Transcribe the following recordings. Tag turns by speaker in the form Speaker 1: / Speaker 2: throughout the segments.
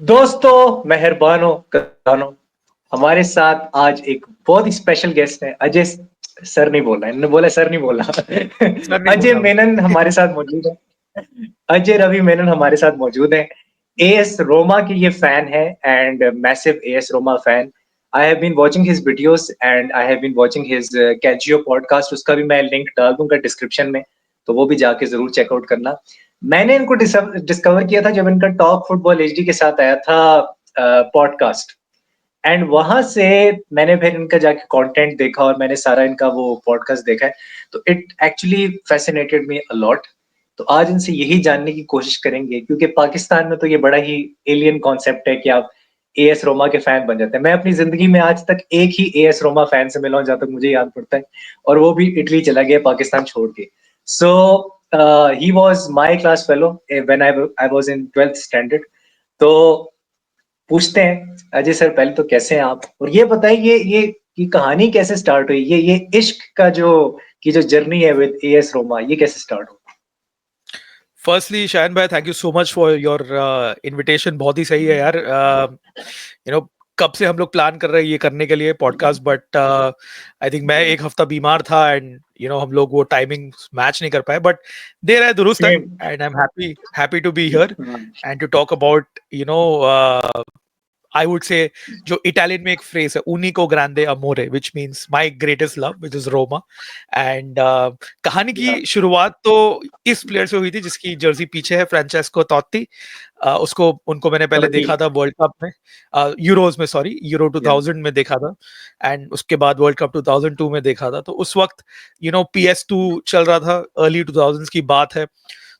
Speaker 1: दोस्तों मेहरबानों कदानों, हमारे साथ आज एक बहुत ही स्पेशल गेस्ट है। अजय सर नहीं बोला, इन्होंने बोला सर नहीं बोला।
Speaker 2: सर नहीं
Speaker 1: अजय
Speaker 2: बोला भाई।
Speaker 1: मेनन हमारे साथ मौजूद है। अजय रवि मेनन हमारे साथ मौजूद है। एएस रोमा के ये फैन है and massive AS Roma fan. I have been watching his videos and I have been watching his Calcio podcast. उसका भी मैं लिंक डाल दूंगा डिस्क्रिप्शन में, तो वो भी जाके जरूर चेकआउट करना। मैंने इनको डिस्कवर किया था जब इनका टॉक फुटबॉल एचडी के साथ आया था पॉडकास्ट। एंड वहां से मैंने फिर इनका जाके कंटेंट देखा और मैंने सारा इनका वो पॉडकास्ट देखा है। तो it actually fascinated me a lot. तो आज इनसे यही जानने की कोशिश करेंगे, क्योंकि पाकिस्तान में तो ये बड़ा ही एलियन कॉन्सेप्ट है कि आप एएस रोमा के फैन बन जाते हैं। मैं अपनी जिंदगी में आज तक एक ही एएस रोमा फैन से मिला हूं जहां तक मुझे याद पड़ता है, और वो भी इटली चला गया पाकिस्तान छोड़ के। So he was my class fellow when I was in 12th standard. तो पूछते हैं अजय सर, पहले तो कैसे हैं आप, और ये बताइए ये कहानी कैसे स्टार्ट हुई, ये इश्क का जो की जो जर्नी है विद एएस रोमा, ये कैसे स्टार्ट हुई?
Speaker 2: फर्स्टली शायन भाई, thank you so much for your invitation. बहुत ही सही है यार। कब से हम लोग प्लान कर रहे हैं ये करने के लिए पॉडकास्ट, बट आई थिंक मैं एक हफ्ता बीमार था एंड हम लोग वो टाइमिंग मैच नहीं कर पाए, बट देर है दुरुस्त है।
Speaker 1: Same.
Speaker 2: And I am happy happy to be here and to talk about I would say, जो इटालियन में एक फ्रेज है, unico grande amore, which means my greatest love, which is Roma. And कहानी की शुरुआत तो इस प्लेयर से हुई थी जिसकी जर्सी पीछे है, फ्रांचेस्को तोत्ती। उसको उनको मैंने पहले देखा था वर्ल्ड कप में, यूरोज में, सॉरी, यूरो 2000 में देखा था। एंड उसके बाद वर्ल्ड कप 2002 में देखा था। तो उस वक्त PS2 चल रहा था, अर्ली 2000s की बात है।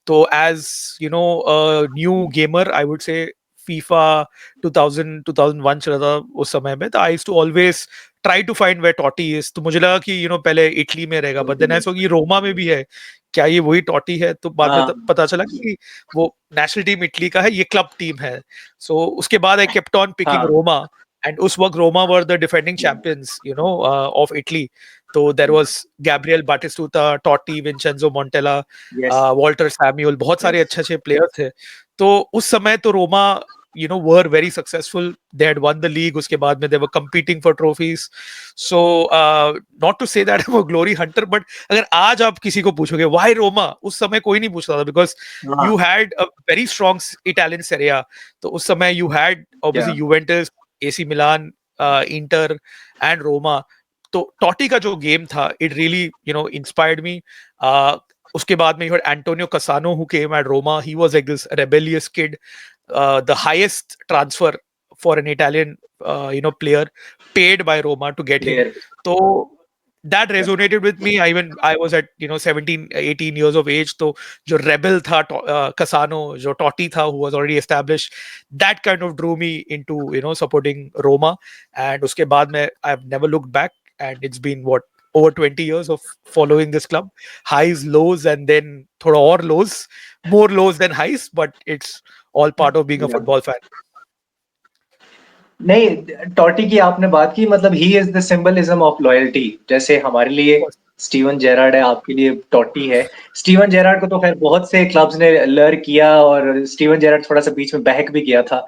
Speaker 2: तो as new gamer, I would say FIFA 2000 2001 चला था उस समय में। तो I used to always try to find where Totti is. तो मुझे लगा कि पहले इटली में रहेगा, बट देन ऐसा कि रोमा में भी है, क्या ये वही टॉटी है? तो बाद में पता चला कि वो नेशनल टीम इटली का है, ये क्लब टीम है। सो उसके बाद I kept on picking Roma. And उस वक्त Roma were the defending champions of Italy. तो there was Gabriel Batistuta, Totti, Vincenzo Montella, Walter Samuel, बहुत सारे अच्छे अच्छे प्लेयर थे। तो उस समय तो Roma were very successful. They had won the league. उसके बाद में they were competing for trophies. So not to say that I'm a glory hunter, but अगर आज आप किसी को पूछोगे why Roma, उस समय कोई नहीं पूछता था, because you had a very strong Italian Serie A. तो उस समय you had obviously Juventus, AC Milan, Inter and Roma. तो टॉटी का जो गेम था, it really inspired me. उसके बाद में you had Antonio Cassano who came at Roma. He was like this rebellious kid. The highest transfer for an Italian player paid by Roma to get him. So that resonated with me. I was at 17 18 years of age. तो जो rebel था Cassano, जो Totti था who was already established, that kind of drew me into supporting Roma. And उसके बाद में I've never looked back, and it's been what, over 20 years of following this club, highs, lows, and then thoda और lows, more lows than highs, but it's all part of being a football fan.
Speaker 1: नहीं, टॉटी की आपने बात की, मतलब he is the symbolism of loyalty. जैसे हमारे लिए स्टीवन जेरार्ड है, आपके लिए टॉटी है। स्टीवन जेरार्ड को तो खैर बहुत से क्लब्स ने लर किया, और स्टीवन जेरार्ड थोड़ा सा बीच में बहक भी गया था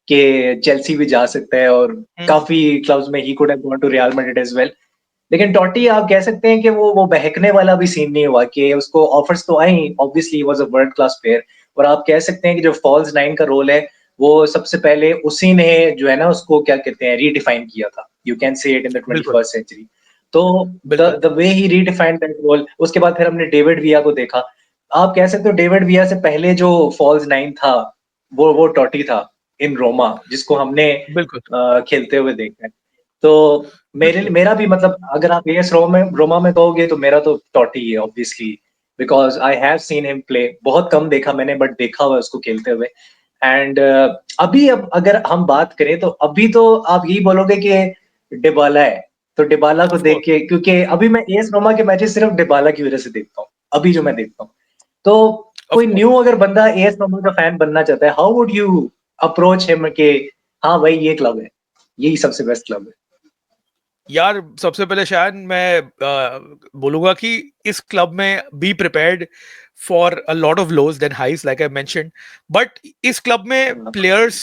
Speaker 1: कि चेल्सी भी जा सकता है, और काफी क्लब्स में ही could have gone to Real Madrid as well. लेकिन टॉटी आप कह सकते हैं कि वो बहकने वाला भी सीन नहीं हुआ, कि उसको ऑफर्स तो आई, obviously was a world class player. और आप कह सकते हैं कि जो फॉल्स नाइन का रोल है, वो सबसे पहले उसी ने जो है ना, उसको क्या कहते हैं, रीडिफाइन किया था। You can say it in the 21st century. तो the way he redefined that role, उसके बाद फिर हमने डेविड विया को देखा। आप कह सकते हो डेविड विया से पहले जो फॉल्स नाइन था, वो टॉटी था इन रोमा, जिसको हमने खेलते हुए देखा है। तो मेरा भी मतलब, अगर आप एएस रोमा में कहोगे तो मेरा तो टॉटी है obviously, because I have seen him play. बहुत कम देखा मैंने, बट देखा हुआ उसको खेलते हुए। एंड अभी अब अगर हम बात करें तो अभी तो आप यही बोलोगे कि डिबाला है। तो डिबाला को देख के, क्योंकि अभी मैं एएस रोमा के मैचेस सिर्फ डिबाला की वजह से देखता हूँ, अभी जो मैं देखता हूँ। तो कोई न्यू अगर बंदा एएस रोमा का फैन बनना चाहता है, how would you approach him कि हाँ भाई ये क्लब है, यही सबसे बेस्ट क्लब है?
Speaker 2: यार सबसे पहले शायद मैं बोलूंगा कि इस क्लब में be prepared for a lot of lows then highs, like I mentioned. But इस क्लब में प्लेयर्स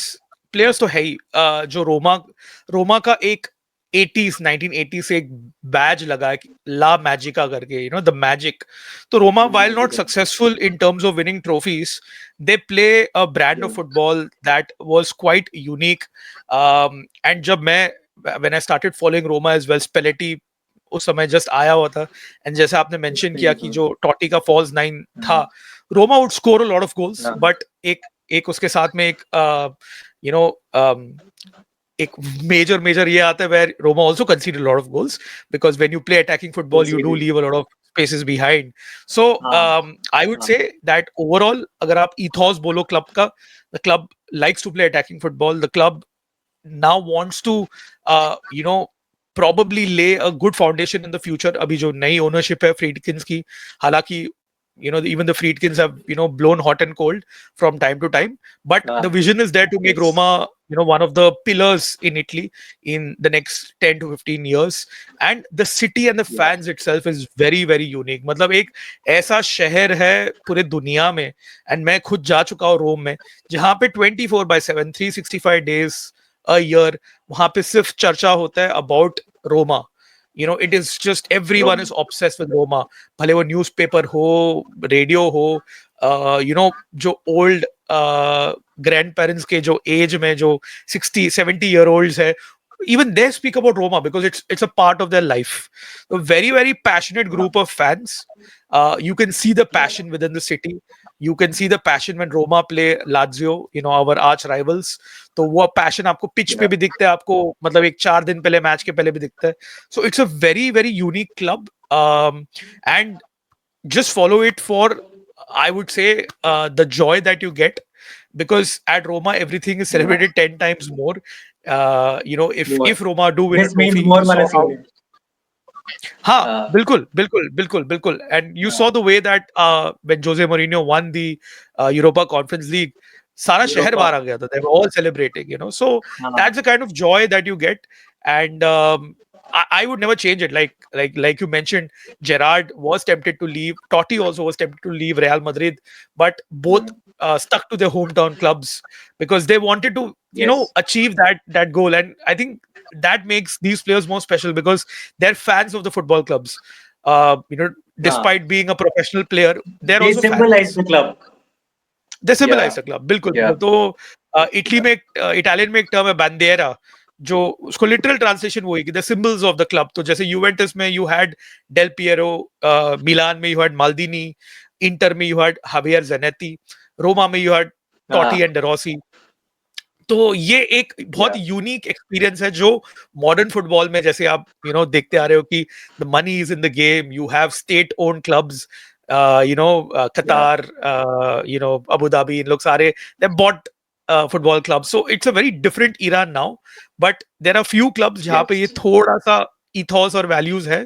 Speaker 2: प्लेयर्स तो है ही, जो रोमा का एक 1980 से एक बैज लगा है, ला मैजिका करके, द मैजिक. तो Roma, while not successful in terms of winning trophies, they play a brand of football that was quite unique. And जब when I started following Roma as well, Spalletti उस समय जस्ट आया हुआ था, एंड जैसे आपने mention किया कि जो टॉटी का फॉल्स 9 था, Roma would score a lot of goals, but एक उसके साथ में एक यू नो एक मेजर ये आता है where Roma also conceded a lot of goals, because when you play attacking football you do leave a lot of spaces behind. So I would say that overall अगर आप ethos बोलो club का, the club likes to play attacking football. The club now wants to probably lay a good foundation in the future. अभी जो नई ownership है Friedkins की, हालांकि even the Friedkins have blown hot and cold from time to time, but the vision is there to make Roma one of the pillars in Italy in the next 10 to 15 years. And the city and the fans itself is very very unique. मतलब एक ऐसा शहर है पूरे दुनिया में, and मैं खुद जा चुका हूँ रोम में, जहाँ पे 24/7 365 days a year वहाँ पे सिर्फ चर्चा होता है about Roma. It is just everyone is obsessed with Roma. भले वो न्यूज़पेपर हो, रेडियो हो, जो ओल्ड ग्रैंड पेरेंट्स के जो एज में जो 60-70 year olds है, even they speak about Roma because it's a part of their life. A very very passionate group of fans. You can see the passion within the city. You can see the passion when Roma play Lazio, our arch rivals. तो वो passion आपको pitch पे भी दिखता है, आपको मतलब एक 4 दिन पहले मैच के पहले भी दिखता है. So it's a very very unique club, and just follow it for, I would say, the joy that you get, because at Roma everything is celebrated 10 times more. If Roma do win a trophy, you saw how. हाँ, बिल्कुल. And you saw the way that when Jose Mourinho won the Europa Conference League, सारा शहर बाहर आ गया था. They were all celebrating, So that's the kind of joy that you get, and I would never change it. Like you mentioned, Gerrard was tempted to leave. Totti also was tempted to leave Real Madrid, but both stuck to their hometown clubs because they wanted to, achieve that goal. And I think that makes these players more special because they're fans of the football clubs. Despite being a professional player, they're also
Speaker 1: symbolize
Speaker 2: fans.
Speaker 1: the club.
Speaker 2: They symbolize the club. बिल्कुल. तो Italy में Italian में एक term है bandiera, जो उसको literal translation वो है कि the symbols of the club. तो जैसे यूवेंटस में यू हैड डेल पियरो, मिलान में यू हैड माल्दीनी, इंटर में यू हैड हावियर ज़नेती, रोमा में यू हैड टॉटी एंड डेरोसी. तो ये एक बहुत यूनिक एक्सपीरियंस है जो मॉडर्न फुटबॉल में, जैसे आप देखते आ रहे हो कि the money is in the game, you have state own clubs, Qatar, Abu Dhabi, इन लोग सारे they bought football club. So it's a very different era now, but there are few clubs जहाँ पे ये थोड़ा सा इथॉस और values है.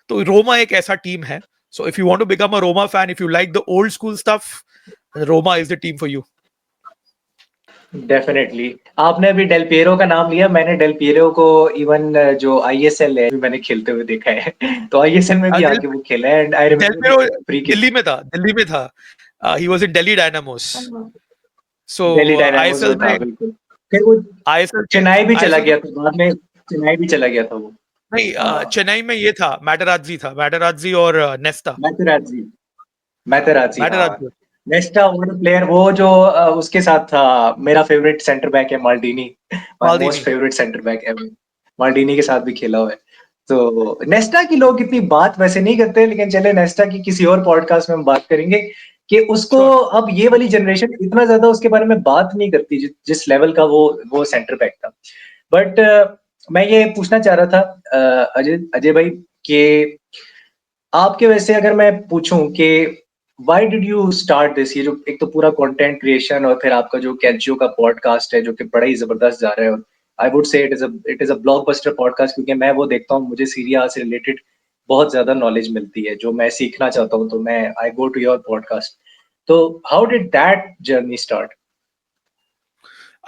Speaker 2: तो रोमा एक ऐसा टीम है. So if you want to become a Roma fan, if you like the old school stuff, Roma is the team for you.
Speaker 1: Definitely. आपने अभी डेल पियरो का नाम लिया. मैंने डेल पियरो को इवन जो आईएसएल है मैंने खेलते हुए देखा है. तो आईएसएल में भी आके वो खेला है. एंड आई रिमेंबर
Speaker 2: दिल्ली में था. He was in Delhi Dynamos. So
Speaker 1: Delhi Dynamos
Speaker 2: ISL में,
Speaker 1: बिल्कुल. फिर वो
Speaker 2: आईएसएल
Speaker 1: चेन्नई भी चला गया था बाद में. चेन्नई भी चला गया था वो.
Speaker 2: नहीं, चेन्नई में ये था, मैटराज्जी और नेस्टा.
Speaker 1: मैटेराज्जी. नेस्टा ओल्ड प्लेयर, वो जो उसके साथ था. मेरा फेवरेट सेंटर बैक है Maldini. My most favourite centre back ever. Maldini के साथ भी खेला हुआ है. तो नेस्टा की लोग इतनी बात वैसे नहीं करते, लेकिन चले नेस्टा की किसी और पॉडकास्ट में हम बात करेंगे कि उसको अब ये वाली जनरेशन इतना ज्यादा उसके बारे में बात नहीं करती जिस लेवल का वो सेंटर बैक था. बट मैं ये पूछना चाह रहा था अजय भाई कि आपके वैसे अगर मैं पूछूं कि why did you start this, ये जो एक तो पूरा कंटेंट क्रिएशन और फिर आपका जो कैल्चियो का पॉडकास्ट है जो कि बड़ा ही जबरदस्त जा रहा है. और आई वुड से it is a blockbuster podcast, क्योंकि मैं वो देखता हूँ, मुझे सीरी आ से रिलेटेड बहुत ज्यादा नॉलेज मिलती है जो मैं सीखना चाहता हूँ, तो मैं आई गो टू योर पॉडकास्ट. तो how did that journey start?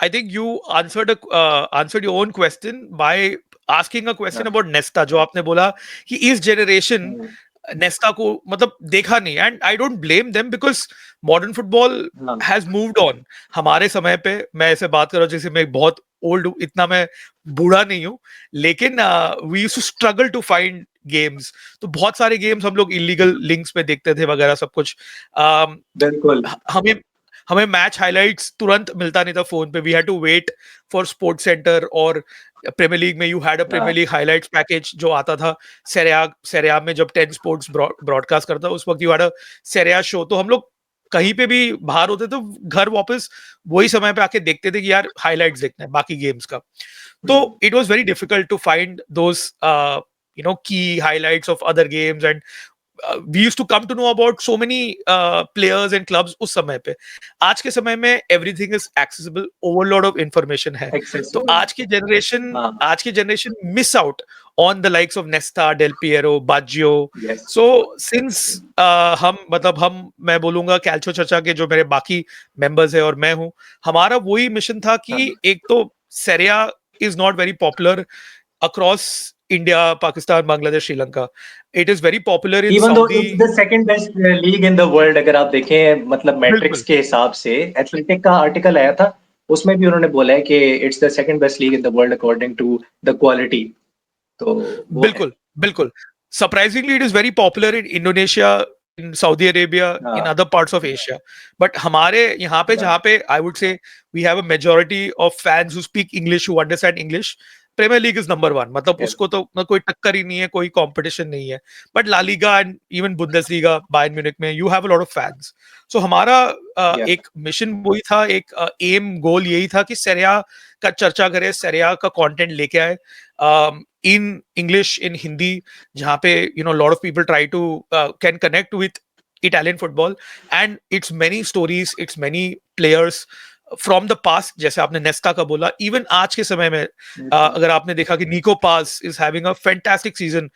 Speaker 2: I think you answered your own question by asking a question about Nesta. जो आपने बोला कि इस generation नेस्टा को मतलब देखा नहीं, and I don't blame them because modern football
Speaker 1: हाँ,
Speaker 2: हैज मूव्ड ऑन। हमारे समय पे, मैं ऐसे बात कर रहा हूँ जैसे मैं बहुत ओल्ड हूँ, इतना मैं बूढ़ा नहीं हूँ, लेकिन we used to struggle to find games. तो बहुत सारे गेम्स हम लोग इलीगल लिंक्स पे देखते थे वगैरह सब कुछ।
Speaker 1: बिल्कुल।
Speaker 2: हमें हमें मैच हाइलाइट्स तुरंत मिलता नहीं था फोन पे, we had to wait for sports centre, और प्रीमियर लीग में यू हैड अ
Speaker 1: हाँ,
Speaker 2: प्रीमियर लीग हाइलाइट्स पैकेज जो आता था। सेरिया में जब 10 स्पोर्ट्स ब्रॉडकास्ट करता, उस वक्त यू हैड अ सेरिया शो। तो हम लोग कहीं पे भी बाहर होते तो घर वापस वही समय पे आके देखते थे कि यार हाइलाइट्स देखना है बाकी गेम्स का। तो it was very difficult to find those की highlights of other games, and we used to come to know about so many players and clubs उस समय पे। आज के समय में everything is accessible, overload of information है। तो
Speaker 1: एक्सेसिबल। हाँ,
Speaker 2: आज की generation miss out on the likes of Nesta, Del Piero, Baggio।
Speaker 1: Yes.
Speaker 2: So since मैं बोलूंगा कैल्चो चर्चा के जो मेरे बाकी मेंबर्स है और मैं हूं, हमारा वही मिशन था कि
Speaker 1: हाँ।
Speaker 2: एक तो Serie A is not very popular across India, Pakistan, Bangladesh, Sri Lanka. It is very popular in
Speaker 1: even though
Speaker 2: Saudi।
Speaker 1: It's the second best league in the world, अगर आप देखें मतलब मैट्रिक्स
Speaker 2: बिल्कुल
Speaker 1: के हिसाब से। एथलेटिक का आर्टिकल आया था, उसमें भी उन्होंने बोला है कि it's the second best league in the world according to the quality. तो वो है।
Speaker 2: बिल्कुल बिल्कुल। Surprisingly, it is very popular in Indonesia, in Saudi Arabia, in
Speaker 1: हाँ,
Speaker 2: other parts of Asia. But हमारे यहाँ पे जहाँ पे I would say we have a majority of fans who speak English, who understand English. Premier league is number one, मतलब
Speaker 1: yes,
Speaker 2: उसको तो ना कोई टक्कर ही नहीं है, कोई कंपटीशन नहीं है। But La Liga and even Bundesliga, Bayern Munich में you have a lot of fans. So हमारा
Speaker 1: या,
Speaker 2: एक मिशन वही था, एक एम गोल यही था कि सेरिया का चर्चा करे, सेरिया का कंटेंट लेके आए इन इंग्लिश, इन हिंदी, जहाँ पे lot of people try to can connect with Italian football, and it's many stories, it's many players from the past, जैसे आपने नेस्टा का बोला। इवन आज के समय में अगर आपने देखा कि Nico Paz is having a fantastic season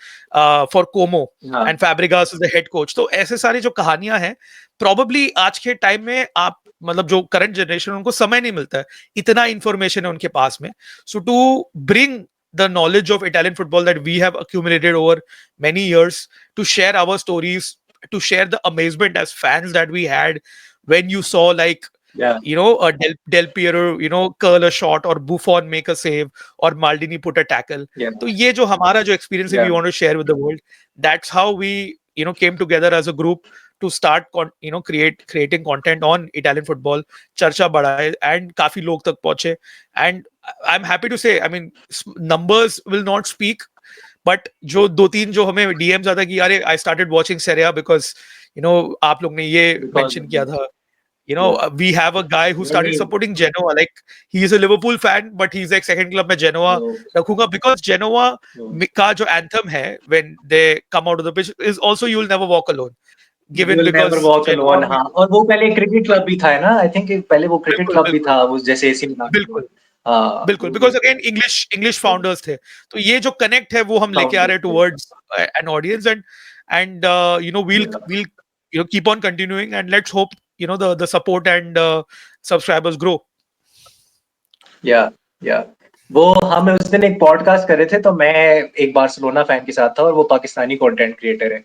Speaker 2: for Como,
Speaker 1: हाँ,
Speaker 2: and Fabregas is the head coach. तो ऐसे सारी जो कहानियां हैं, प्रॉबेबली आज के टाइम में आप मतलब जो करंट जनरेशन, उनको समय नहीं मिलता है, इतना इंफॉर्मेशन है उनके पास में। So to bring the knowledge of Italian football that we have accumulated over many years, to share our stories, to share the amazement as fans that we had when you saw like
Speaker 1: या,
Speaker 2: Del Piero, curl a shot, or Buffon make a save, or Maldini put a tackle.
Speaker 1: या,
Speaker 2: तो ये जो हमारा जो experience है,
Speaker 1: या,
Speaker 2: we want to share with the world. That's how we came together as a group to start creating content on Italian football. चर्चा बढ़ाए and काफी लोग तक पहुंचे, and I'm happy to say, I mean, numbers will not speak, but जो दो तीन जो हमें डीएम्स आता कि अरे आई स्टार्टेड वाचिंग सेरिया बिकॉज आप लोग ने ये
Speaker 1: बिकॉज़
Speaker 2: मेंशन किया था।
Speaker 1: या,
Speaker 2: We have a guy who
Speaker 1: नहीं,
Speaker 2: started
Speaker 1: नहीं,
Speaker 2: supporting Genoa. Like, he is a Liverpool fan, but he's like second club में Genoa
Speaker 1: नो,
Speaker 2: रखूंगा, because Genoa
Speaker 1: नो,
Speaker 2: का जो anthem है when they come out of the pitch is also "You will never walk alone,"
Speaker 1: you
Speaker 2: given
Speaker 1: will never
Speaker 2: because
Speaker 1: walk
Speaker 2: Genoa
Speaker 1: alone. हाँ, और वो पहले cricket club भी था, है ना? आई थिंक पहले वो क्रिकेट
Speaker 2: बिल्कुल
Speaker 1: क्लब भी
Speaker 2: बिल्कुल
Speaker 1: था, वो जैसे एसी मिलान जो।
Speaker 2: बिल्कुल
Speaker 1: हाँ,
Speaker 2: बिल्कुल, बिकॉज अगेन इंग्लिश फाउंडर्स थे। तो ये जो कनेक्ट है वो हम लेके आ रहे हैं
Speaker 1: फाउंडर्स थे।
Speaker 2: Towards an audience, and we'll
Speaker 1: या,
Speaker 2: we'll keep on continuing, and let's hope the support and subscribers grow.
Speaker 1: या, या। वो हम उस दिन एक पॉडकास्ट कर रहे थे, तो मैं एक बार्सिलोना फैन के साथ था और वो पाकिस्तानी कंटेंट क्रिएटर है।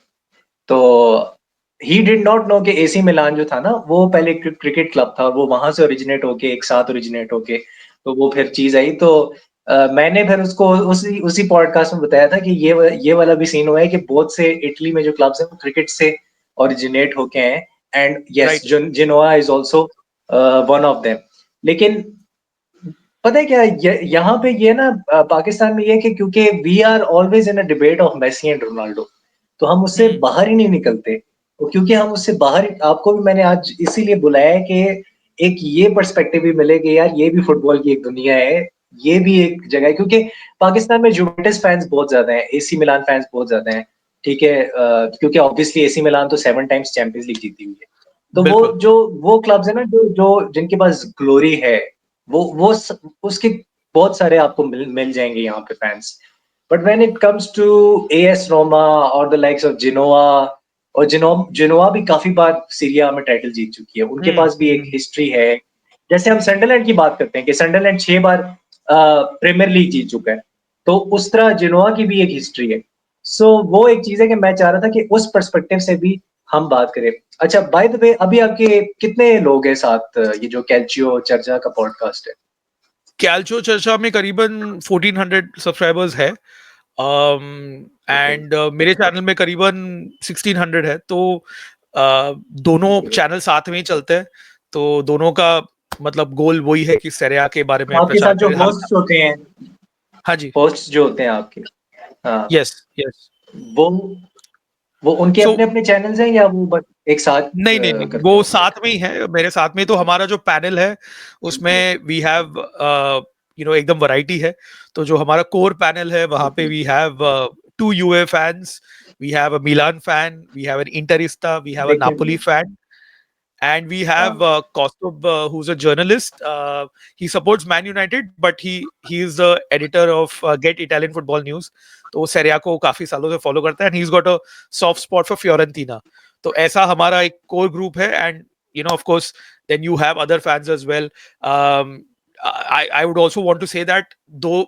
Speaker 1: तो ही डिड नॉट नो कि एसी मिलान जो था ना, वो पहले क्रिकेट क्लब था, और वो वहां से ओरिजिनेट होके एक साथ ओरिजिनेट होके तो वो फिर चीज आई। तो मैंने फिर उसको उसी उसी पॉडकास्ट में बताया था कि ये वाला भी सीन हुआ है कि बहुत से इटली में जो क्लब्स हैं वो क्रिकेट से ओरिजिनेट होके हैं। And yes,
Speaker 2: Right.
Speaker 1: Genoa is also one of them. लेकिन पता है क्या, यहाँ पे ये ना पाकिस्तान में ये कि क्योंकि we are always in a debate of Messi and Ronaldo, तो हम उससे
Speaker 2: Hmm.
Speaker 1: बाहर ही नहीं निकलते। तो क्योंकि हम उससे बाहर, आपको भी मैंने आज इसीलिए बुलाया है कि एक ये पर्सपेक्टिव भी मिले कि यार ये भी फुटबॉल की एक दुनिया है, ये भी एक जगह है। क्योंकि पाकिस्तान में जुवेंटस फैंस बहुत ज्यादा हैं, एसी मिलान फैंस बहुत ज्यादा हैं। ठीक है, क्योंकि ऑब्वियसली एसी मिलान तो 7 टाइम्स चैंपियंस लीग जीती हुई है। तो
Speaker 2: बिल्कुल।
Speaker 1: वो क्लब्स है ना, जो जो जिनके पास ग्लोरी है, उसके बहुत सारे आपको मिल जाएंगे यहाँ पे fans. But when it comes to A S Roma और द लाइक्स ऑफ जिनोआ, और जिनोआ भी काफी बार सीरिया में टाइटल जीत चुकी है, उनके
Speaker 2: Hmm.
Speaker 1: पास भी एक
Speaker 2: Hmm.
Speaker 1: हिस्ट्री है। जैसे हम सनडरलैंड की बात करते हैं कि सनडरलैंड 6 बार प्रीमियर लीग जीत चुका है, तो उस तरह जिनोआ की भी एक हिस्ट्री है। सो वो एक चीज है कि मैं चाह रहा था कि उस पर्सपेक्टिव से भी हम बात करें। अच्छा, बाय द वे, अभी आपके कितने लोग हैं साथ ये जो कैल्चियो चर्चा का पॉडकास्ट है?
Speaker 2: कैल्चो चर्चा में करीबन 1400 सब्सक्राइबर्स है,
Speaker 1: ओके,
Speaker 2: एंड मेरे चैनल में करीबन 1600 है। तो दोनों
Speaker 1: ओके।
Speaker 2: चैनल साथ में ही चलते हैं, तो दोनों का मतलब गोल वही है कि सेरिया के बारे में
Speaker 1: आपके
Speaker 2: प्रचार
Speaker 1: साथ जो
Speaker 2: करें हम।
Speaker 1: होस्ट होते हैं,
Speaker 2: हाँ जी।
Speaker 1: होस्ट जो होते हैं आपके, हाँ,
Speaker 2: यस यस।
Speaker 1: वो वो उनके
Speaker 2: सो
Speaker 1: अपने अपने चैनल्स हैं या वो बस एक साथ
Speaker 2: नहीं नहीं नहीं,
Speaker 1: करते हैं
Speaker 2: वो
Speaker 1: ऑपरेट?
Speaker 2: साथ में ही है, मेरे साथ में। तो हमारा जो पैनल है उसमें वी हैव एकदम वैरायटी है। तो जो हमारा कोर पैनल है वहां पे we have 2 UA fans, we have a Milan fan, we have an Interista, we have a
Speaker 1: देखे
Speaker 2: नापोली
Speaker 1: होंगे।
Speaker 2: फैन, and we
Speaker 1: हाँ,
Speaker 2: have Kostub, who's a journalist. He supports Man United, but he is the editor of Get Italian Football News. तो वो सेरिया को काफी सालों से follow करता है, and he's got a soft spot for Fiorentina. तो ऐसा हमारा एक कोर ग्रुप है, and of course then you have other fans as well. I would also want to say that दो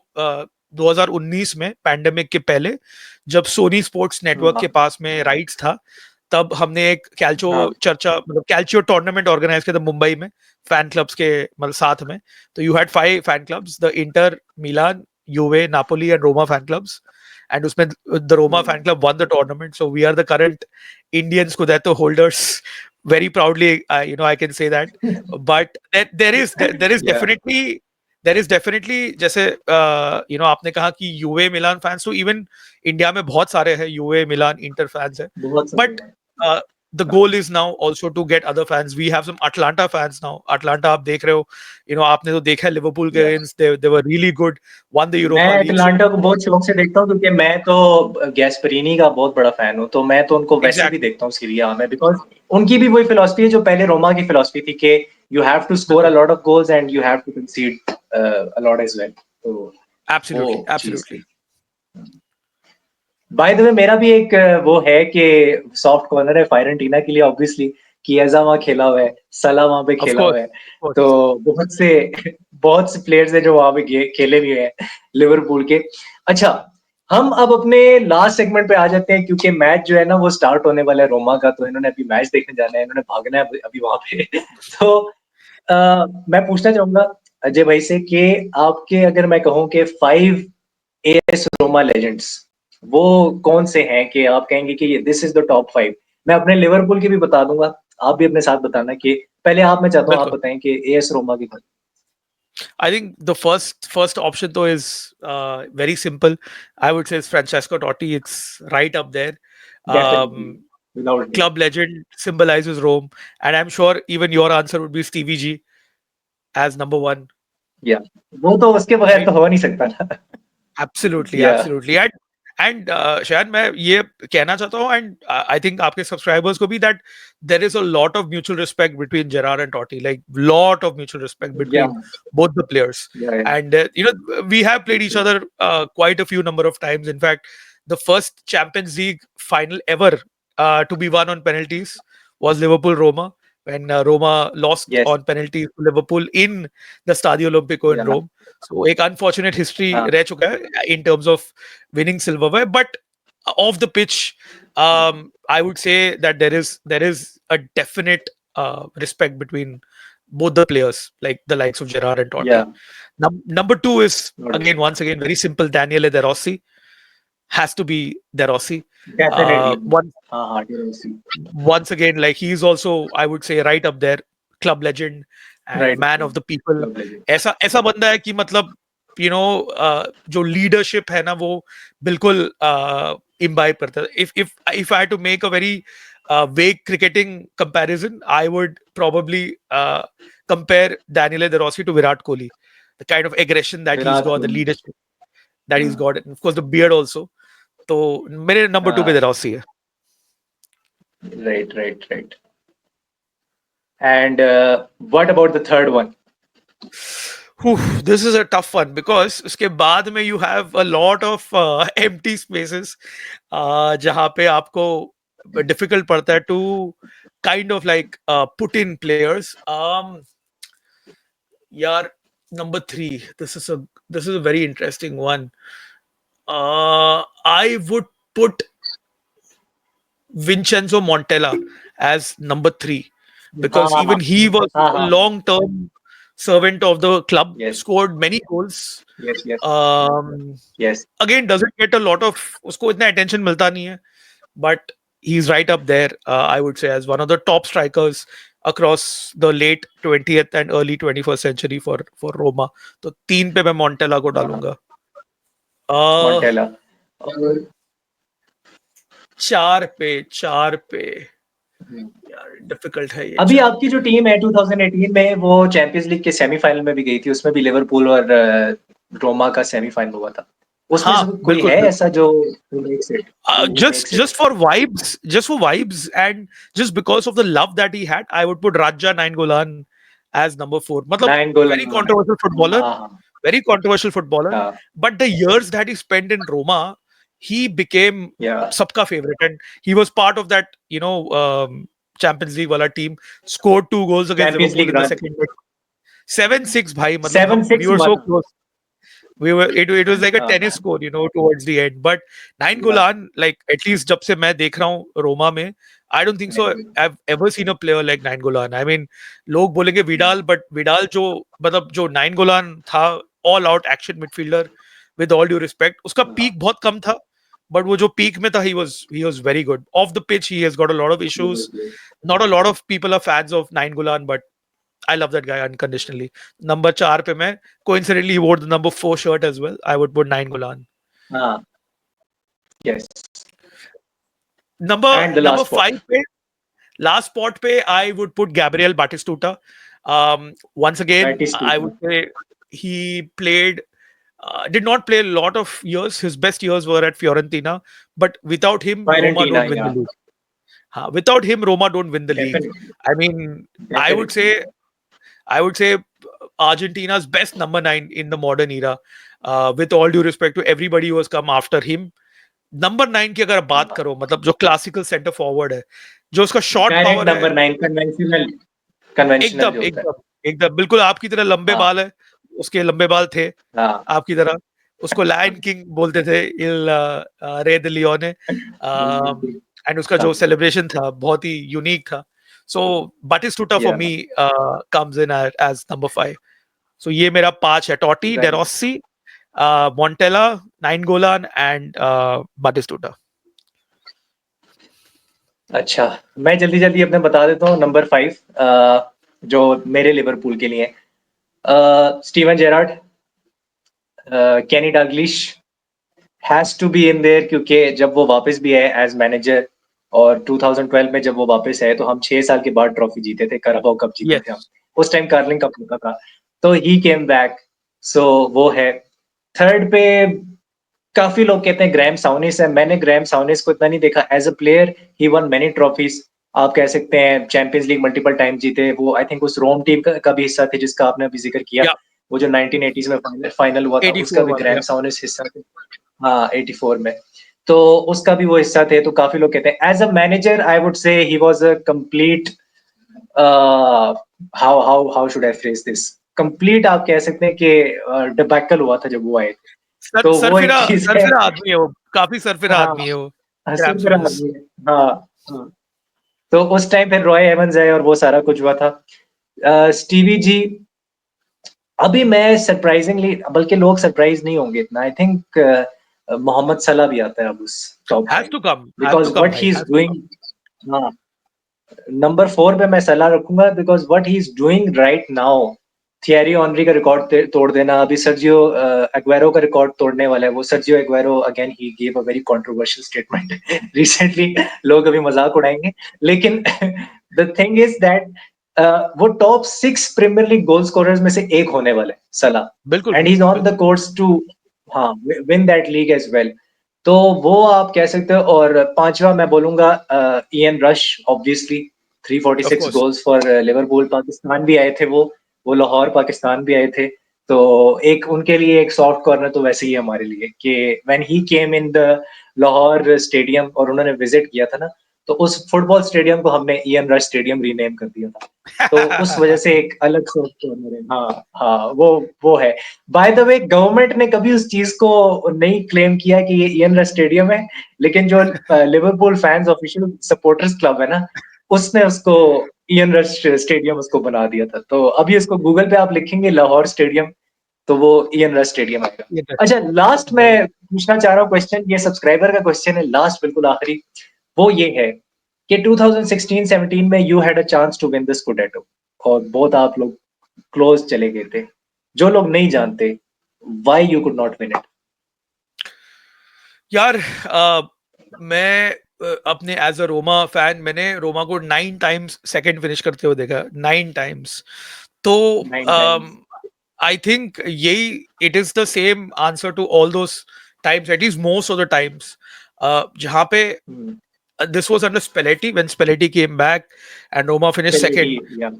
Speaker 2: 2019 में पैंडेमिक के पहले जब सोनी स्पोर्ट्स नेटवर्क
Speaker 1: हाँ,
Speaker 2: के पास में राइट्स था, तब हमने एक कैल्चो
Speaker 1: हाँ,
Speaker 2: चर्चा मतलब कैल्चियो टूर्नामेंट ऑर्गेनाइज किया था मुंबई में फैन क्लब्स के मतलब साथ में। तो you had 5 fan clubs, the Inter, Milan, Juve, Napoli and Roma fan clubs, and उसमें the Roma fan club won the tournament. So we are the current Indian scudetto holders, very proudly, I can say that. But there is
Speaker 1: या
Speaker 2: definitely जैसे आपने कहा कि UA मिलान fans, तो even India में बहुत सारे हैं यूए मिलान इंटर फैंस है।
Speaker 1: बहुत
Speaker 2: But
Speaker 1: सारे
Speaker 2: uh, the goal is now also to get other fans. We have some Atlanta fans now. Atlanta, आप देख रहे हो, आपने तो देखा है लिवरपूल के
Speaker 1: हैं।
Speaker 2: against, they were really good, won the
Speaker 1: मैं
Speaker 2: Europa League. So
Speaker 1: अटलांटा को बहुत शौक से देखता हूँ क्योंकि मैं तो गैस्परिनी का बहुत बड़ा फैन हूँ, तो मैं तो उनको वैसे भी
Speaker 2: exactly,
Speaker 1: देखता हूँ सीरिया में, बिकॉज उनकी भी वही फिलॉसफी है जो पहले रोमा की फिलॉसफी थी कि you have to score a
Speaker 2: बिल्कुल,
Speaker 1: lot of goals and you have to concede a lot as well. तो वो
Speaker 2: absolutely,
Speaker 1: चीज
Speaker 2: absolutely.
Speaker 1: थी। बाय द वे, मेरा भी एक वो है कि सॉफ्ट कॉर्नर है फायरेंटीना के लिए ऑब्वियसली, किएजा वहाँ खेला हुआ है, सला वहाँ पे
Speaker 2: Of
Speaker 1: खेला हुआ
Speaker 2: course,
Speaker 1: है।
Speaker 2: of course.
Speaker 1: तो बहुत से प्लेयर्स हैं जो वहाँ पे खेले भी हैं लिवरपूल के। अच्छा, हम अब अपने लास्ट सेगमेंट पे आ जाते हैं क्योंकि मैच जो है ना वो स्टार्ट होने वाला है रोमा का, तो इन्होंने अभी मैच देखने जाना है, इन्होंने भागना है अभी वहाँ पे। तो मैं पूछना चाहूंगा अजय भाई से कि आपके, अगर मैं कहूँ कि 5 एएस रोमा लेजेंड्स, वो कौन से हैं कि आप कहेंगे कि ये दिस इज द टॉप 5? मैं अपने लिवरपूल की भी बता दूंगा, आप भी अपने साथ बताना कि पहले आप, मैं चाहता हूँ आप
Speaker 2: बिल्कुल।
Speaker 1: बताएं कि एएस रोमा की।
Speaker 2: I think the first option though is very simple. I would say it's Francesco Totti. It's right up there.
Speaker 1: Definitely,
Speaker 2: Um,
Speaker 1: without doubt.
Speaker 2: Club legend, symbolizes Rome, and I'm sure even your answer would be Stevie G as number one,
Speaker 1: या वो तो उसके बगैर
Speaker 2: right?
Speaker 1: तो हो नहीं सकता ना।
Speaker 2: Absolutely,
Speaker 1: या
Speaker 2: absolutely. And शायद मैं ये कहना चाहता हूँ, and I think आपके subscribers को भी, that there is a lot of mutual respect between Gerrard and Totti, like lot of mutual respect
Speaker 1: या
Speaker 2: between both the players.
Speaker 1: या
Speaker 2: And we have played each other quite a few number of times. In fact, the first Champions League final ever to be won on penalties was Liverpool Roma, when Roma lost
Speaker 1: yes,
Speaker 2: on penalties to Liverpool in the Stadio Olimpico in
Speaker 1: या
Speaker 2: Rome. So एक unfortunate history
Speaker 1: हाँ,
Speaker 2: रह चुका है in terms of winning silverware, but off the pitch, I would say that there is a definite respect between both the players, like the likes of Gerrard and
Speaker 1: या
Speaker 2: Totti. Number two is, again, once again, very simple. Daniele De Rossi has to be De Rossi.
Speaker 1: Definitely.
Speaker 2: One
Speaker 1: हाँ, हाँ, डेरोसी,
Speaker 2: Once again, like, he's also, I would say, right up there, club legend and
Speaker 1: right,
Speaker 2: man of the people.
Speaker 1: Club legend.
Speaker 2: ऐसा ऐसा बंदा है कि मतलब जो leadership है ना वो बिल्कुल इम्बाइब करता है। If I to make a very vague cricketing comparison, I would probably compare Daniele De Rossi to Virat Kohli. The kind of aggression that he's
Speaker 1: Virat
Speaker 2: got, the
Speaker 1: Kohli,
Speaker 2: leadership that he's
Speaker 1: हाँ,
Speaker 2: got, and of course the beard also. तो मेरे number 2 पे De
Speaker 1: हाँ,
Speaker 2: Rossi है।
Speaker 1: Right, right, right. And what about the third one?
Speaker 2: This is a tough one because उसके बाद में you have a lot of empty spaces जहाँ पे आपको difficult पड़ता है to kind of like put in players. यार, number 3, this is a very interesting one. I would put Vincenzo Montella as number 3 because
Speaker 1: हाँ
Speaker 2: even he was
Speaker 1: हाँ
Speaker 2: a
Speaker 1: हाँ
Speaker 2: long-term servant of the club,
Speaker 1: yes
Speaker 2: scored many goals.
Speaker 1: yes yes
Speaker 2: Um,
Speaker 1: yes
Speaker 2: again, doesn't get a lot of उसको इतना attention मिलता नहीं है, but he's right up there. I would say as one of the top strikers across the late 20th and early 21st century for Roma. तो 3 पे मैं Montella को
Speaker 1: हाँ
Speaker 2: डालूंगा. uh,
Speaker 1: मॉन्टेला और
Speaker 2: 4 पे यार डिफिकल्ट है ये
Speaker 1: अभी
Speaker 2: 4
Speaker 1: आपकी
Speaker 2: पे.
Speaker 1: जो टीम है 2018 में वो चैंपियंस लीग के सेमीफाइनल में भी गई थी, उसमें भी लिवरपूल और रोमा का सेमीफाइनल हुआ था, उसमें से
Speaker 2: हाँ
Speaker 1: कोई
Speaker 2: बिल्कुल
Speaker 1: है
Speaker 2: बिल्कुल.
Speaker 1: ऐसा जो who makes it, who makes it?
Speaker 2: Just for vibes, and just because of the love that he had, I would put Raja Nainggolan as number 4. मतलब
Speaker 1: नाइन गोल
Speaker 2: very controversial footballer,
Speaker 1: हाँ
Speaker 2: very controversial footballer.
Speaker 1: हाँ
Speaker 2: But the years that he spent in Roma, he became
Speaker 1: या
Speaker 2: सबका favorite, and he was part of that, Champions League वाला team. Scored 2 goals against
Speaker 1: champions
Speaker 2: Liverpool
Speaker 1: league
Speaker 2: in the
Speaker 1: run
Speaker 2: second leg. 7-6 भाई, मतलब
Speaker 1: seven
Speaker 2: we
Speaker 1: six
Speaker 2: were
Speaker 1: हुआ
Speaker 2: so
Speaker 1: था
Speaker 2: close. It was like a
Speaker 1: हाँ
Speaker 2: tennis score, towards the end. But Nainggolan, like at least जब से मैं देख रहा हूँ रोमा में, I don't think so I've ever seen a player like Nainggolan. I mean, लोग बोलेंगे विडाल, but विडाल जो मतलब जो Nainggolan था, all out action midfielder, with all due respect, उसका peak बहुत कम था, but वो जो peak में था, he was very good. Off the pitch, he has got a lot of issues. Not a lot of people are fans of Nainggolan, but I love that guy unconditionally. Number 4 पे मैं coincidentally he wore the number 4 shirt as well. I would put Nainggolan.
Speaker 1: हाँ yes
Speaker 2: Number
Speaker 1: and the
Speaker 2: number
Speaker 1: last
Speaker 2: 5
Speaker 1: spot
Speaker 2: पे last spot पे I would put Gabriel Batistuta. Once again, I would say he played did not play a lot of years. His best years were at Fiorentina, but without him, Roma
Speaker 1: फायरेंटीना
Speaker 2: don't win the
Speaker 1: या
Speaker 2: league. Without him, Roma don't win the league.
Speaker 1: Definitely
Speaker 2: I mean, I would
Speaker 1: definitely
Speaker 2: say I would say Argentina's best number 9 in the modern era. With all due respect to everybody who has come after him, number 9 की अगर बात करो, मतलब जो classical centre forward है, जो उसका shot
Speaker 1: direct
Speaker 2: power है,
Speaker 1: नंबर 9 कन्वेंशनल कन्वेंशनल
Speaker 2: एकदम
Speaker 1: जो होता है
Speaker 2: एकदम एकदम बिल्कुल आपकी तरह लंबे
Speaker 1: हाँ
Speaker 2: बाल है, उसके लंबे बाल थे
Speaker 1: हाँ
Speaker 2: आपकी तरह. उसको लायन किंग बोलते थे, इल रे द लियोने. एंड उसका जो सेलिब्रेशन था बहुत ही यूनिक था. सो बाटिस्टुटा फॉर
Speaker 1: या
Speaker 2: me comes in as number 5. So ये मेरा 5 है. Totti,
Speaker 1: right
Speaker 2: De Rossi, Montella, Nainggolan and Batistuta.
Speaker 1: अच्छा, मैं जल्दी-जल्दी अपने बता देता हूँ नंबर 5 जो मेरे लिवरपूल के लिए Steven Gerrard, Kenny Dalglish has to be in there क्योंकि जब वो वापस भी आए एज़ मैनेजर और 2012 में जब वो वापस आए तो हम 6 साल के बाद ट्रॉफी जीते थे, कैराबाओ कप जीते थे हम।
Speaker 2: यस.
Speaker 1: उस टाइम कार्लिंग कप होता था, तो ही केम बैक, सो वो है। थर्ड पे काफ़ी लोग कहते हैं ग्रैहम साउनिस है, मैंने ग्रैहम साउनिस को इतना नहीं देखा as a player, he one many trophies. आप कह सकते हैं चैंपियंस लीग मल्टीपल टाइम जीते, वो आई थिंक उस रोम टीम का भी हिस्सा थे जिसका आपने अभी ज़िक्र किया।
Speaker 2: या
Speaker 1: वो जो 1980s में फाइनल हुआ था, उसका
Speaker 2: 84
Speaker 1: भी
Speaker 2: वाला.
Speaker 1: ग्रैहम
Speaker 2: या
Speaker 1: साउनिस हिस्सा थे। हाँ, 84 में। तो उसका भी वो हिस्सा थे, तो काफ़ी लोग कहते हैं as a manager I would से he was a complete how should I phrase this? Complete आप कह सकते हैं कि डिबैकल हुआ था जब वो आए थे।
Speaker 2: सर
Speaker 1: तो वो एक
Speaker 2: सरफिरा
Speaker 1: चीज़ है।
Speaker 2: सरफिरा आदमी है वो, काफी सरफिरा
Speaker 1: हाँ,
Speaker 2: आदमी है वो, ग्रैम
Speaker 1: हसीन
Speaker 2: सोनेस.
Speaker 1: आदमी है। हाँ, हाँ। तो उस टाइम फिर रॉय एवन्स आए और वो सारा कुछ हुआ था। स्टीवी जी अभी मैं सरप्राइजिंगली बल्कि लोग सरप्राइज़ नहीं होंगे इतना आई थिंक मोहम्मद सलाह भी आता है अब उस टॉप में
Speaker 2: has to come, has to
Speaker 1: because
Speaker 2: come
Speaker 1: what
Speaker 2: भाई,
Speaker 1: he is
Speaker 2: has to
Speaker 1: doing
Speaker 2: come.
Speaker 1: हाँ, नंबर 4 पे मैं सलाह रखूँगा because what he is doing right now Thierry Henry का रिकॉर्ड तोड़ देना, अभी सर्जियो एग्वेरो का रिकॉर्ड तोड़ने वाला है वो। Sergio Agüero again he give a very controversial statement recently लोग अभी मज़ाक उड़ाएँगे। लेकिन द थिंग इज़ दैट वो टॉप 6 प्रीमियर लीग गोल स्कोरर्स में से एक होने वाला है सलाह
Speaker 2: बिल्कुल
Speaker 1: and he is on the
Speaker 2: बिल्कुल.
Speaker 1: कोर्स टू हाँ, win that league as well. तो वो आप कह सकते हो और 5वां मैं बोलूँगा Ian rush obviously
Speaker 2: of
Speaker 1: 346
Speaker 2: course.
Speaker 1: Goals for Liverpool Pakistan भी आए थे वो लाहौर पाकिस्तान भी आए थे। तो एक उनके लिए एक सॉफ्ट कॉर्नर तो वैसे ही है हमारे लिए कि when he came in the Lahore stadium और उन्होंने विज़िट किया था ना, तो उस फुटबॉल स्टेडियम को हमने इयन रश स्टेडियम रीनेम कर दिया था। तो उस वजह से एक अलग सोच तो मेरे, हाँ हाँ, वो है। बाय द वे, गवर्नमेंट ने कभी उस चीज को नहीं क्लेम किया कि ये इयन रश स्टेडियम है, लेकिन जो Liverpool fans official supporters club है ना, उसने उसको इयन रश स्टेडियम उसको बना दिया था। तो अभी इसको गूगल पे आप लिखेंगे लाहौर स्टेडियम, तो वो इयन रश स्टेडियम आएगा।
Speaker 2: ये तो
Speaker 1: अच्छा, लास्ट मैं पूछना चाह रहा हूँ क्वेश्चन, ये सब्सक्राइबर का क्वेश्चन है, लास्ट बिल्कुल आखिरी। वो ये है कि 2016-17 में you had a chance to win the scudetto, और बहुत आप लोग क्लोज चले गए थे। जो लोग नहीं जानते, why you could not win it?
Speaker 2: यार, मैं अपने एज अ रोमा फैन, मैंने रोमा को 9 टाइम्स सेकंड फिनिश करते हुए देखा, 9 टाइम्स। तो
Speaker 1: 9 टाइम्स।
Speaker 2: आई थिंक यही it is the same answer to all those times, at least most of the times, जहाँ पे this was under Spalletti when Spalletti came back and Roma finished second.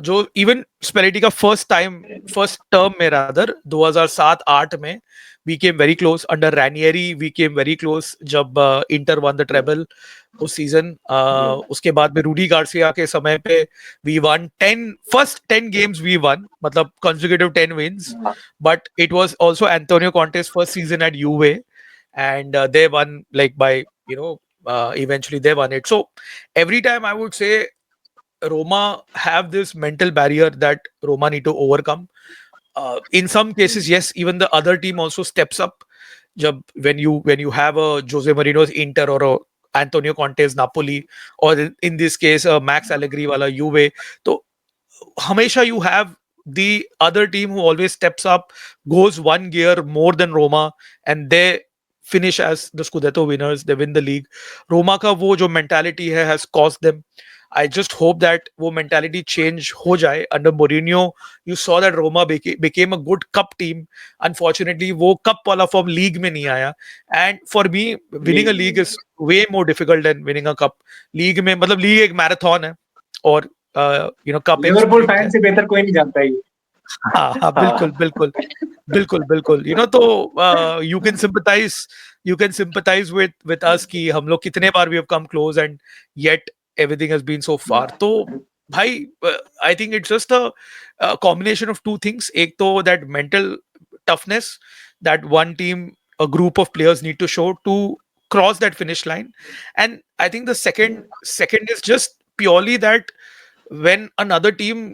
Speaker 2: जो even Spalletti का first term में rather 2007-8 में we came very close under Ranieri, we came very close जब Inter won the treble उस season. उसके बाद में Rudi Garcia के समय पे we won 10 first 10 games we won, मतलब consecutive 10 wins, but it was also Antonio Conte's first season at Juve and they won like by, you know, eventually they won it. So every time I would say Roma have this mental barrier that Roma need to overcome. In some cases, yes, even the other team also steps up. When you have a Jose Mourinho's Inter or a Antonio Conte's Napoli, or in this case a Max Allegri wala Juve, so hamesha you have the other team who always steps up, goes one gear more than Roma, and they finish as the Scudetto winners. They win the league. Roma ka wo jo mentality hai has cost them. I just hope that वो mentality change हो जाए under Mourinho. You saw that Roma became a good cup team. Unfortunately, वो cup वाला form league में नहीं आया. And for me, winning a league is way more difficult than winning a cup. League में मतलब league एक marathon है, और you know cup एक
Speaker 1: लिवरपूल
Speaker 2: sprint
Speaker 1: फैन
Speaker 2: है.
Speaker 1: से बेहतर कोई नहीं जानता ये।
Speaker 2: हाँ हाँ, बिल्कुल बिल्कुल बिल्कुल बिल्कुल, you know, तो you can sympathize with us कि हम लोग कितने बार we have come close and yet everything has been so far. तो भाई, I think it's just a combination of two things. एक तो that mental toughness that one team, a group of players need to show to cross that finish line, and I think the second is just purely that when another team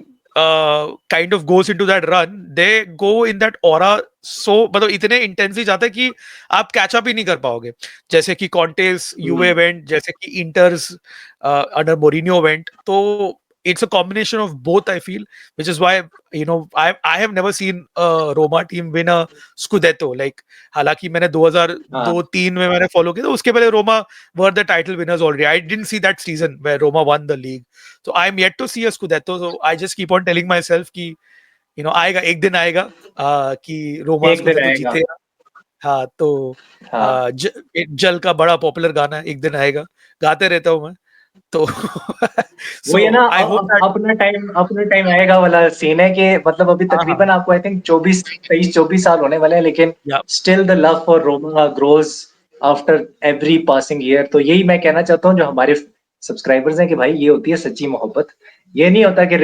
Speaker 2: kind of goes into that run, they go in that aura, so मतलब इतने intensely जाते हैं कि आप catch up ही नहीं कर पाओगे, जैसे कि कॉन्टेस यूवे वेंट, जैसे कि इंटर्स अंडर मोरिनियो वेंट. तो it's a combination of both, I feel, which is why, you know, I have never seen a Roma team win a Scudetto. Like, हालांकि मैंने 2002-3 में मैंने फॉलो किया, तो उसके पहले Roma were the title winners already. I didn't see that season where Roma won the league. So I'm yet to see a Scudetto. So I just keep on telling myself कि, you know, आएगा एक दिन आएगा कि रोमा
Speaker 1: एक दिन
Speaker 2: Scudetto
Speaker 1: आएगा।
Speaker 2: जीतेगा. हाँ, तो
Speaker 1: हाँ,
Speaker 2: जल का बड़ा पॉपुलर गाना है, एक दिन आएगा, गाते रहता हूँ मैं. तो
Speaker 1: वो ये
Speaker 2: so
Speaker 1: ना,
Speaker 2: I hope that
Speaker 1: अपना टाइम आएगा वाला सीन है कि मतलब अभी
Speaker 2: हाँ हाँ
Speaker 1: तकरीबन आपको आई थिंक 24 साल होने वाले हैं, लेकिन
Speaker 2: या
Speaker 1: still the love for Roma grows after every passing year. तो यही मैं कहना चाहता हूँ जो हमारे सब्सक्राइबर्स हैं कि भाई ये होती है सच्ची मोहब्बत। ये नहीं होता कि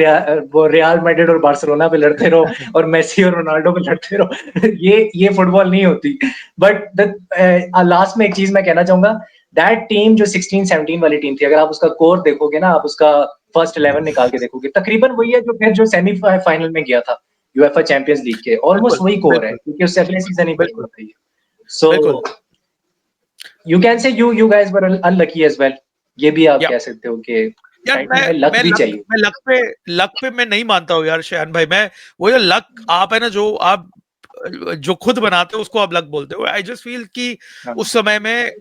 Speaker 1: वो रियल मैड्रिड और बार्सिलोना पे लड़ते रहो और मेसी और रोनाल्डो पे लड़ते रहो। ये फुटबॉल नहीं होती। बट लास्ट में एक चीज मैं कहना चाहूंगा, दैट टीम जो 16-17 वाली टीम थी, अगर आप उसका कोर देखोगे ना, आप उसका फर्स्ट 11 निकाल के देखोगे, तकरीबन वही है जो फिर जो सेमीफाइनल में गया था यूएफए चैंपियंस लीग के, ऑलमोस्ट
Speaker 2: बिल्कुल
Speaker 1: वही कोर है,
Speaker 2: बिल्कुल
Speaker 1: क्योंकि उससे अगले सीजन ही बनी
Speaker 2: बिल्कुल
Speaker 1: होती है। सो
Speaker 2: बिल्कुल
Speaker 1: you can say you guys were unlucky as well. ये भी आप
Speaker 2: या
Speaker 1: कह सकते हो कि
Speaker 2: यार,
Speaker 1: टाइटल में लक
Speaker 2: मैं
Speaker 1: भी
Speaker 2: लक
Speaker 1: चाहिए।
Speaker 2: मैं लक पे मैं नहीं मानता हूँ यार शयान भाई. मैं वो जो लक आप है ना, जो आप जो खुद बनाते हो उसको आप लक बोलते हो. आई जस्ट फील कि
Speaker 1: हाँ,
Speaker 2: उस समय में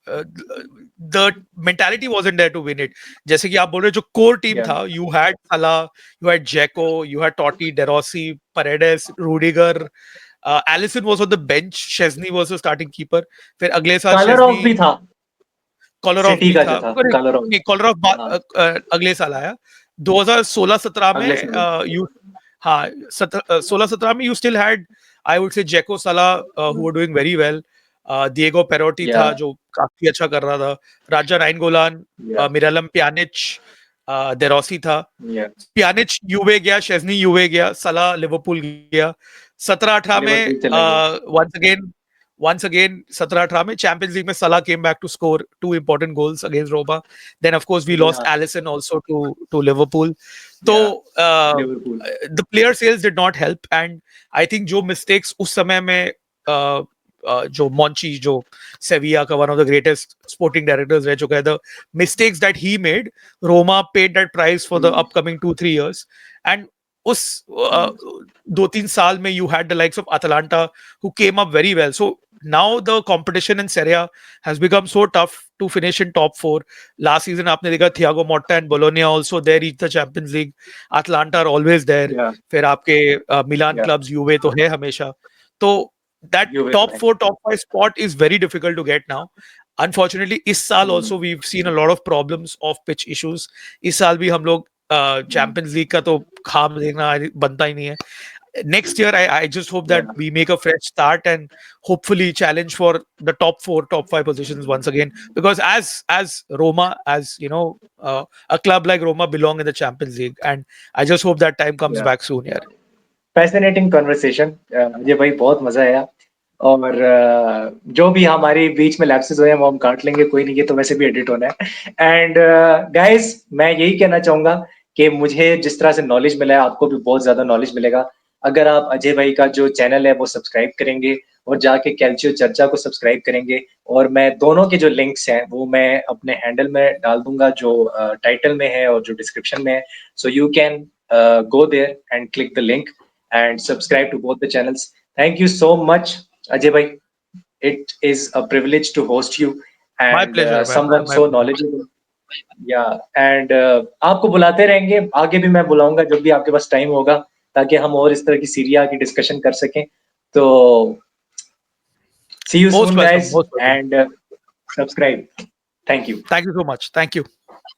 Speaker 2: the mentality wasn't there to win it. जैसे कि आप बोल रहे हो, जो कोर टीम
Speaker 1: या
Speaker 2: था, you had Salah, you had Dzeko, you had Totti, De Rossi, Paredes, Rudiger, Alisson was on the bench, Szczesny was the starting keeper. फिर अगले साल
Speaker 1: कलर ऑफ
Speaker 2: शेज़नी
Speaker 1: भी था,
Speaker 2: कॉलर ऑफ
Speaker 1: सिटी
Speaker 2: भी
Speaker 1: का
Speaker 2: था.
Speaker 1: जो था
Speaker 2: अरे
Speaker 1: कलर ऑफ।
Speaker 2: नहीं, कॉलर ऑफ
Speaker 1: हाँ,
Speaker 2: अगले साल आया 2016-17
Speaker 1: अगले
Speaker 2: में.
Speaker 1: साल।
Speaker 2: यू हाँ 16-17 में you still had, I would say, Dzeko, Salah, who were doing very well. Diego Perotti था
Speaker 1: Yeah.
Speaker 2: जो काफी अच्छा कर रहा था, राजा नाइनगोलान,
Speaker 1: Yeah.
Speaker 2: मिरालम प्यानिच, डेरोसी था,
Speaker 1: Yeah.
Speaker 2: प्यानिच यूवे गया, शेज़नी यूवे गया, सलाह लिवरपूल गया। 17-18 में
Speaker 1: लिवरपूल चला गया।
Speaker 2: once again 17-18 में चैंपियंस लीग में Salah came back to score 2 important goals against Roma. Then of course we lost
Speaker 1: Yeah.
Speaker 2: Alisson also to Liverpool. So
Speaker 1: Yeah. Liverpool.
Speaker 2: the player sales did not help, and I think जो mistakes उस समय में जो Monchi, जो Sevilla का one of the greatest sporting directors रह चुका है, the mistakes that he made, Roma paid that price for the upcoming 2-3 years. And उस 2-3 साल में you had the likes of Atalanta who came up very well. So now the competition in Serie A has become so tough to finish in top 4. Last season आपने देखा Thiago Motta and Bologna also there reached the Champions League. Atalanta are always there.
Speaker 1: Yeah.
Speaker 2: फिर आपके Milan
Speaker 1: Yeah.
Speaker 2: clubs, Juve तो है हमेशा. तो that
Speaker 1: Juve
Speaker 2: top
Speaker 1: तो है।
Speaker 2: 4, top 5 spot is very difficult to get now. Unfortunately, इस साल also we've seen a lot of problems of pitch issues. इस साल भी हम लोग चैंपियंस लीग का तो खाम देखना बनता ही नहीं है. Next year, I just hope that we make a fresh start and hopefully challenge for the top 4, top 5 positions once again. Because as Roma, as you know, a club like Roma belong in the Champions League, and I just hope that time comes back soon. Yeah.
Speaker 1: Fascinating conversation. मुझे भाई बहुत मजा आया और जो भी हमारे बीच में लैप्सेस हुए हैं वो हम काट लेंगे, कोई नहीं, ये तो वैसे भी एडिट होना है. एंड गाइस, मैं यही कहना चाहूंगा कि मुझे जिस तरह से नॉलेज मिला है आपको भी बहुत ज्यादा नॉलेज मिलेगा अगर आप अजय भाई का जो चैनल है वो सब्सक्राइब करेंगे और जाके कैल्चियो चर्चा को सब्सक्राइब करेंगे. और मैं दोनों के जो लिंक्स हैं वो मैं अपने हैंडल में डाल दूंगा जो टाइटल में है और जो डिस्क्रिप्शन में है. So you can go there and click the link and subscribe to both the channels. Thank you so much, Ajay bhai. It is a privilege to host you
Speaker 2: My
Speaker 1: and
Speaker 2: pleasure, man.
Speaker 1: someone
Speaker 2: My
Speaker 1: so
Speaker 2: pleasure.
Speaker 1: knowledgeable. Yeah, and आपको बुलाते रहेंगे, आगे भी मैं बुलाऊंगा जब भी आपके पास time होगा ताकि हम और इस तरह की सीरिया की डिस्कशन कर सकें. तो see you
Speaker 2: Most
Speaker 1: soon
Speaker 2: welcome.
Speaker 1: guys
Speaker 2: Most welcome.
Speaker 1: and subscribe. Thank you.
Speaker 2: Thank you so much. Thank you.